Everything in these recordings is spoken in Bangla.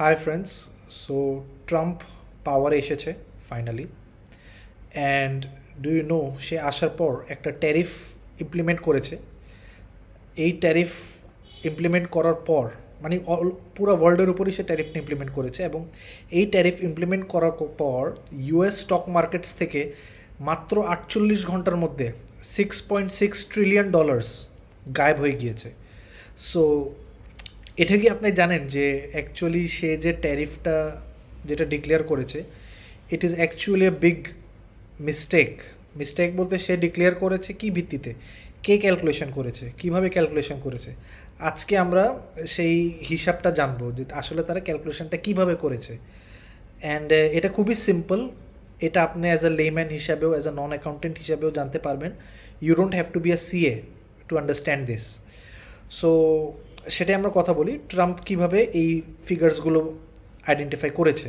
Hi friends. সো ট্রাম্প পাওয়ারে এসেছে finally, and do you know সে আসার পর একটা ট্যারিফ ইমপ্লিমেন্ট করেছে। এই ট্যারিফ ইমপ্লিমেন্ট করার পর মানে পুরো ওয়ার্ল্ডের উপরই সে ট্যারিফটা ইমপ্লিমেন্ট করেছে, এবং এই ট্যারিফ ইমপ্লিমেন্ট করার পর ইউএস স্টক মার্কেটস থেকে মাত্র 48 ঘন্টার মধ্যে $6.6 ট্রিলিয়ন গায়েব হয়ে গিয়েছে। সো এটা কি আপনি জানেন যে অ্যাকচুয়ালি সে যে ট্যারিফটা যেটা ডিক্লেয়ার করেছে, it is actually a big mistake. Mistake বলতে সে ডিক্লেয়ার করেছে কি ভিত্তিতে, কে ক্যালকুলেশন করেছে, কিভাবে ক্যালকুলেশন করেছে। আজকে আমরা সেই হিসাবটা জানবো যে আসলে তারা ক্যালকুলেশনটা কিভাবে করেছে। অ্যান্ড এটা খুবই সিম্পল। এটা আপনি অ্যাজ আ লেম্যান হিসাবেও, অ্যাজ আ নন অ্যাকাউন্টেন্ট হিসাবেও জানতে পারবেন। You don't have to be a CA to understand this. So সেটাই আমরা কথা বলি, ট্রাম্প কিভাবে এই ফিগার্সগুলো আইডেন্টিফাই করেছে।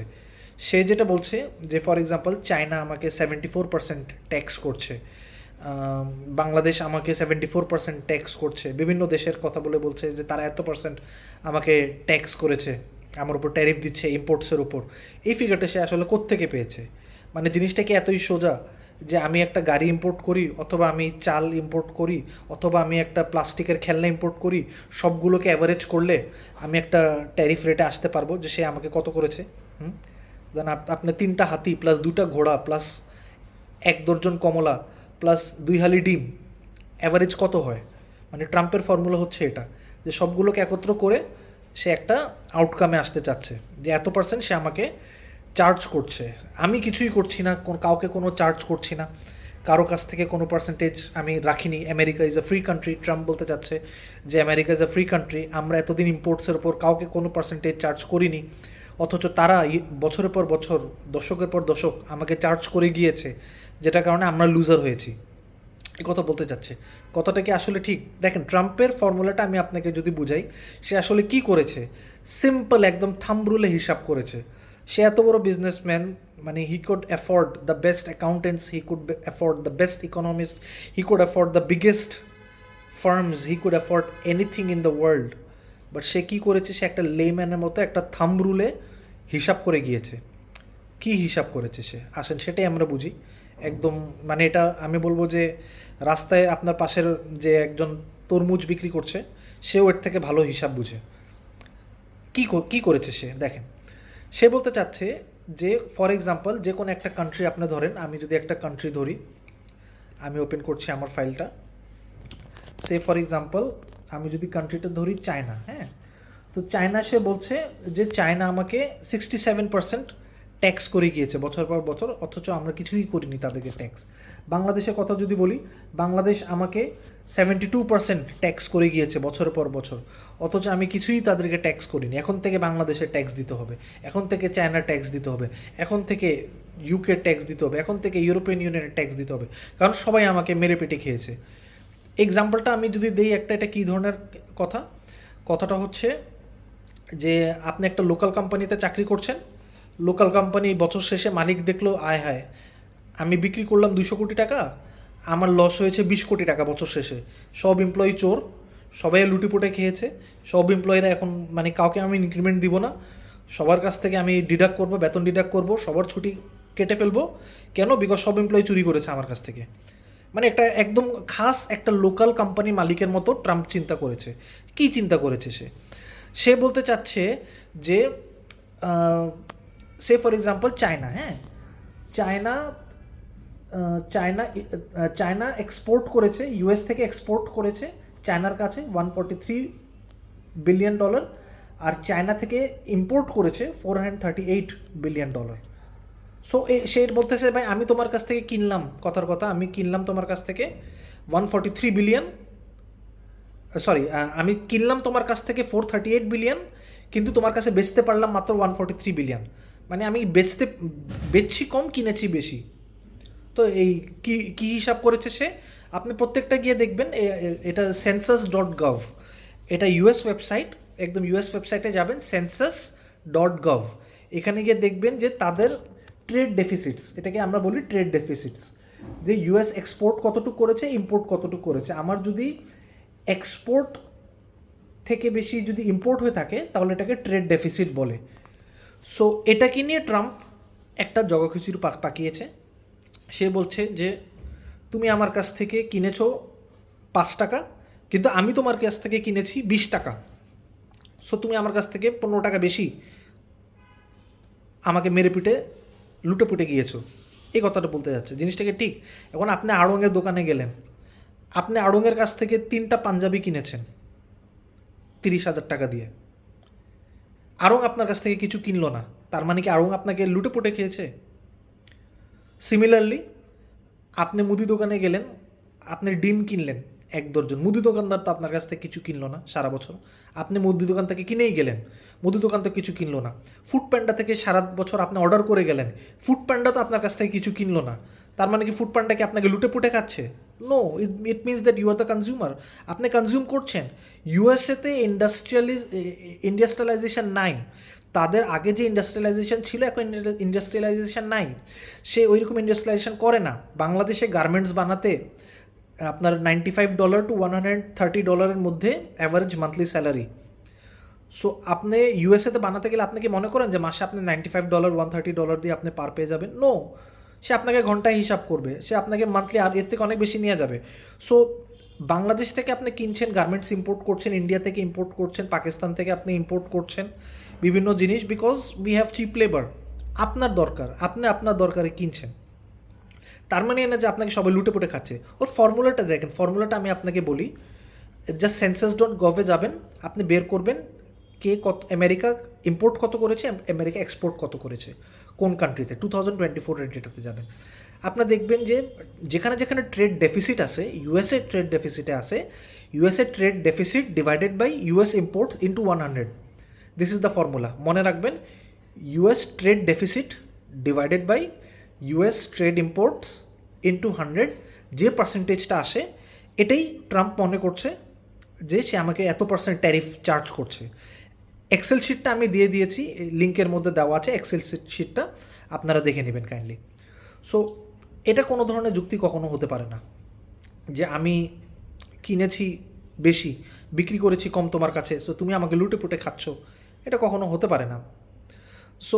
সে যেটা বলছে যে ফর এক্সাম্পল চায়না আমাকে 74% ট্যাক্স করছে, বাংলাদেশ আমাকে 74% ট্যাক্স করছে, বিভিন্ন দেশের কথা বলছে যে তারা এত পার্সেন্ট আমাকে ট্যাক্স করেছে, আমার উপর ট্যারিফ দিচ্ছে ইম্পোর্টসের উপর। এই ফিগারটা সে আসলে কোত্থেকে পেয়েছে? মানে জিনিসটা কি এতই সোজা যে আমি একটা গাড়ি ইম্পোর্ট করি, অথবা আমি চাল ইম্পোর্ট করি, অথবা আমি একটা প্লাস্টিকের খেলনা ইম্পোর্ট করি, সবগুলোকে অ্যাভারেজ করলে আমি একটা ট্যারিফ রেটে আসতে পারবো যে সে আমাকে কত করেছে? দেন আপনি 3টা হাতি প্লাস 2টা ঘোড়া প্লাস 1 দর্জন কমলা প্লাস 2 হালি ডিম, অ্যাভারেজ কত হয়? মানে ট্রাম্পের ফর্মুলা হচ্ছে এটা, যে সবগুলোকে একত্র করে সে একটা আউটকামে আসতে চাচ্ছে যে এত পার্সেন্ট সে আমাকে চার্জ করছে। আমি কিছুই করছি না, কাউকে কোনো চার্জ করছি না, কারো কাছ থেকে কোনো পার্সেন্টেজ আমি রাখিনি। America is a free country. Trump বলতে চাচ্ছে যে America is a free country, আমরা এতদিন ইম্পোর্টসের ওপর কাউকে কোনো পার্সেন্টেজ চার্জ করিনি, অথচ তারা বছরের পর বছর, দশকের পর দশক আমাকে চার্জ করে গিয়েছে, যেটার কারণে আমরা লুজার হয়েছি। এই কথা বলতে চাচ্ছে। কথাটা কি আসলে ঠিক? দেখেন, ট্রাম্পের ফর্মুলাটা আমি আপনাকে যদি বুঝাই, সে আসলে কি করেছে, সিম্পল একদম থাম্ব রুলে হিসাব করেছে। সে এত বড় বিজনেসম্যান, মানে he could afford the best accountants, he could afford the best economist, he could afford the biggest firms, he could afford anything in the world. But সে কী করেছে? সে একটা লেম্যানের মতো একটা থাম্ব রুলে হিসাব করে গিয়েছে। কি হিসাব করেছে সে? আসেন সেটাই আমরা বুঝি একদম। মানে এটা আমি বলবো যে রাস্তায় আপনার পাশের যে একজন তরমুজ বিক্রি করছে, সেও এর থেকে ভালো হিসাব বুঝে। কী করেছে সে? দেখেন, সে বলতে চাচ্ছে যে ফর এক্সাম্পল যে কোনো একটা কান্ট্রি আপনি ধরেন, আমি যদি একটা কান্ট্রি ধরি, আমি ওপেন করছি আমার ফাইলটা। সে ফর এক্সাম্পল আমি যদি কান্ট্রিটা ধরি চায়না, হ্যাঁ, তো চায়না সে বলছে যে চায়না আমাকে 67% ট্যাক্স করে গিয়েছে বছর পর বছর, অথচ আমরা কিছুই করিনি তাদেরকে ট্যাক্স। বাংলাদেশের কথা যদি বলি, বাংলাদেশ আমাকে 72% ট্যাক্স করে গিয়েছে বছরের পর বছর, অথচ আমি কিছুই তাদেরকে ট্যাক্স করিনি। এখন থেকে বাংলাদেশের ট্যাক্স দিতে হবে, এখন থেকে চায়নার ট্যাক্স দিতে হবে, এখন থেকে ইউকে ট্যাক্স দিতে হবে, এখন থেকে ইউরোপিয়ান ইউনিয়নের ট্যাক্স দিতে হবে, কারণ সবাই আমাকে মেরে পেটে খেয়েছে। এক্সাম্পলটা আমি যদি দিই একটা, এটা কী ধরনের কথা? কথাটা হচ্ছে যে আপনি একটা লোকাল কোম্পানিতে চাকরি করছেন, লোকাল কোম্পানি বছর শেষে মালিক দেখলো, আয় হায়, আমি বিক্রি করলাম 200 কোটি টাকা, আমার লস হয়েছে 20 কোটি টাকা বছর শেষে। সব এমপ্লয়ি চোর, সবাই লুটিপুটে খেয়েছে, সব এমপ্লয়িরা এখন মানে কাউকে আমি ইনক্রিমেন্ট দিব না, সবার কাছ থেকে আমি ডিডাক্ট করবো, বেতন ডিডাক্ট করবো, সবার ছুটি কেটে ফেলবো। কেন? বিকজ সব এমপ্লয়ি চুরি করেছে আমার কাছ থেকে। মানে একটা একদম খাস একটা লোকাল কোম্পানি মালিকের মতো ট্রাম্প চিন্তা করেছে। কি চিন্তা করেছে সে? সে বলতে চাচ্ছে যে সে ফর এক্সাম্পল চায়না, হ্যাঁ, চায়না চায়না চায়না এক্সপোর্ট করেছে, ইউএস থেকে এক্সপোর্ট করেছে চায়নার কাছে $143 বিলিয়ন, আর চায়না থেকে ইম্পোর্ট করেছে $438 বিলিয়ন। সো সে বলতেছে, ভাই আমি তোমার কাছ থেকে কিনলাম, কথার কথা, আমি কিনলাম তোমার কাছ থেকে 143 বিলিয়ন, সরি, আমি কিনলাম তোমার কাছ থেকে 438 বিলিয়ন, কিন্তু তোমার কাছে বেচতে পারলাম মাত্র 143 বিলিয়ন। মানে আমি বেচছি কম, কিনেছি বেশি। তো এই কি কি হিসাব করেছে সে? আপনি প্রত্যেকটা গিয়ে দেখবেন, এটা census.gov, এটা ইউএস ওয়েবসাইট, একদম ইউএস ওয়েবসাইটে যাবেন, census.gov, এখানে গিয়ে দেখবেন যে তাদের ট্রেড ডেফিসিটস, এটাকে আমরা বলি ট্রেড ডেফিসিটস, যে ইউএস এক্সপোর্ট কতটুকু করেছে, ইম্পোর্ট কতটুকু করেছে। আমার যদি এক্সপোর্ট থেকে বেশি যদি ইম্পোর্ট হয়ে থাকে, তাহলে এটাকে ট্রেড ডেফিসিট বলে। সো এটাকে নিয়ে ট্রাম্প একটা জগাখিচুড়ি পাকিয়েছে। সে বলছে যে তুমি আমার কাছ থেকে কিনেছো 5 টাকা, কিন্তু আমি তোমার কাছ থেকে কিনেছি 20 টাকা। সো তুমি আমার কাছ থেকে 15 টাকা বেশি আমাকে মেরে পিটে লুটে পুটে গিয়েছো, এই কথাটা বলতে যাচ্ছে। জিনিসটাকে ঠিক। এখন আপনি আড়ংয়ের দোকানে গেলেন, আপনি আড়ংয়ের কাছ থেকে 3টা পাঞ্জাবি কিনেছেন 30,000 টাকা দিয়ে, আড়ং আপনার কাছ থেকে কিছু কিনলো না, তার মানে কি আড়ং আপনাকে লুটে পুটে খেয়েছে? সিমিলারলি আপনি মুদি দোকানে গেলেন, আপনি ডিম কিনলেন 1 দর্জন, মুদি দোকানদার তো আপনার কাছ থেকে কিছু কিনলো না সারা বছর, আপনি মুদি দোকান থেকে কিনেই গেলেন, মুদি দোকান তো কিছু কিনলো না। ফুড প্যান্ডা থেকে সারা বছর আপনি অর্ডার করে গেলেন, ফুড প্যান্ডা তো আপনার কাছ থেকে কিছু কিনলো না, তার মানে কি ফুড প্যান্ডা কি আপনাকে লুটে পুটে খাচ্ছে? No, it means that you are the consumer. আপনি কনজিউম করছেন। ইউএসএতে ইন্ডাস্ট্রিয়ালাইজেশন নাই, তাদের আগে যে ইন্ডাস্ট্রিয়ালাইজেশন ছিল এখন ইন্ডাস্ট্রিয়ালাইজেশন নাই, সে ওই রকম ইন্ডাস্ট্রিয়ালাইজেশন করে না। বাংলাদেশে গার্মেন্টস বানাতে আপনার $95 to $130 মধ্যে অ্যাভারেজ মান্থলি স্যালারি। সো আপনি ইউএসএতে বানাতে গেলে আপনি কি মনে করেন যে মাসে আপনি $95 $130 দিয়ে আপনি পার পেয়ে যাবেন? নো, সে আপনাকে ঘন্টায় হিসাব করবে, সে আপনাকে মান্থলি আর এর থেকে অনেক বেশি নিয়ে যাবে। সো বাংলাদেশ থেকে আপনি কিনছেন, গার্মেন্টস ইম্পোর্ট করছেন, ইন্ডিয়া থেকে ইম্পোর্ট করছেন, পাকিস্তান থেকে আপনি ইম্পোর্ট করছেন বিভিন্ন জিনিস, because we have cheap labour. আপনার দরকার, আপনি আপনার দরকারে কিনছেন, তার মানে না যে আপনাকে সবাই লুটে পুটে খাচ্ছে। ওর ফর্মুলাটা দেখেন, ফর্মুলাটা আমি আপনাকে বলি। জাস্ট census.gov-এ যাবেন, আপনি বের করবেন কে কত, আমেরিকা ইম্পোর্ট কত করেছে, আমেরিকা এক্সপোর্ট কত করেছে কোন কান্ট্রিতে, 2024 ডেটাতে যাবেন। আপনারা দেখবেন যে যেখানে যেখানে ট্রেড ডেফিসিট আছে, ইউএসএ ট্রেড ডেফিসিটে আছে, USA trade deficit divided by US imports into 100। This is the formula, মনে রাখবেন। US trade deficit divided by US trade imports into 100, যে পার্সেন্টেজটা আসে এটাই ট্রাম্প মনে করছে যে সে আমাকে এত পার্সেন্ট ট্যারিফ চার্জ করছে। এক্সেল শিটটা আমি দিয়ে দিয়েছি, লিঙ্কের মধ্যে দেওয়া আছে এক্সেল শিটটা, আপনারা দেখে নেবেন কাইন্ডলি। সো এটা কোনো ধরনের যুক্তি কখনো হতে পারে না যে আমি কিনেছি বেশি, বিক্রি করেছি কম তোমার কাছে, সো তুমি আমাকে লুটে পুটে খাচ্ছ, এটা কখনো হতে পারে না। সো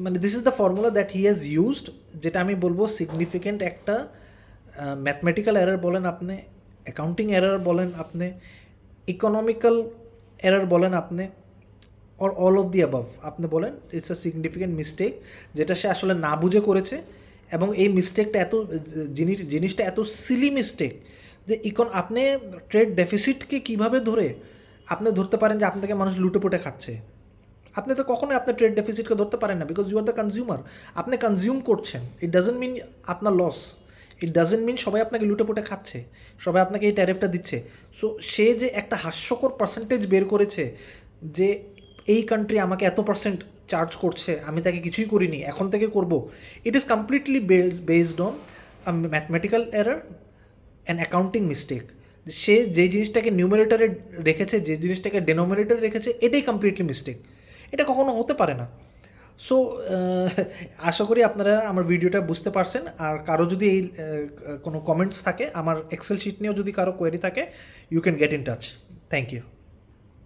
মানে this is the formula that he has used, যেটা আমি বলবো সিগনিফিকেন্ট একটা ম্যাথমেটিক্যাল এরর বলেন আপনি, অ্যাকাউন্টিং এরর বলেন আপনি, ইকোনমিক্যাল এরর বলেন আপনি, or all of the above আপনি বলেন, ইটস আ সিগনিফিকেন্ট মিস্টেক যেটা সে আসলে না বুঝে করেছে। এবং এই মিস্টেকটা এত জিনিসটা এত সিলি মিস্টেক যে আপনি ট্রেড ডেফিসিটকে কীভাবে ধরে আপনি ধরতে পারেন যে আপনাকে মানুষ লুটে পুটে খাচ্ছে? আপনি তো কখনোই আপনার ট্রেড ডেফিসিটকে ধরতে পারেন না, because you are the consumer. আপনি কনজিউম করছেন, ইট ডাজেন্ট মিন আপনার লস, ইট ডাজেন্ট মিন সবাই আপনাকে লুটে পুটে খাচ্ছে, সবাই আপনাকে এই ট্যারিফটা দিচ্ছে। সো সে যে একটা হাস্যকর পার্সেন্টেজ বের করেছে যে এই কান্ট্রি আমাকে এত পার্সেন্ট চার্জ করছে, আমি তাকে কিছুই করিনি, এখন থেকে করব, it is completely based on mathematical error and accounting mistake. সে যে জিনিসটাকে নিউমারেটরে রেখেছে, যে জিনিসটাকে ডেনোমিনেটরে রেখেছে, এটাই কমপ্লিটলি মিস্টেক, এটা কখনো হতে পারে না। সো আশা করি আপনারা আমার ভিডিওটা বুঝতে পারছেন। আর কারো যদি এই কোনো কমেন্টস থাকে, আমার এক্সেল শিট নিয়েও যদি কারো কোয়েরি থাকে, you can get in touch. Thank you.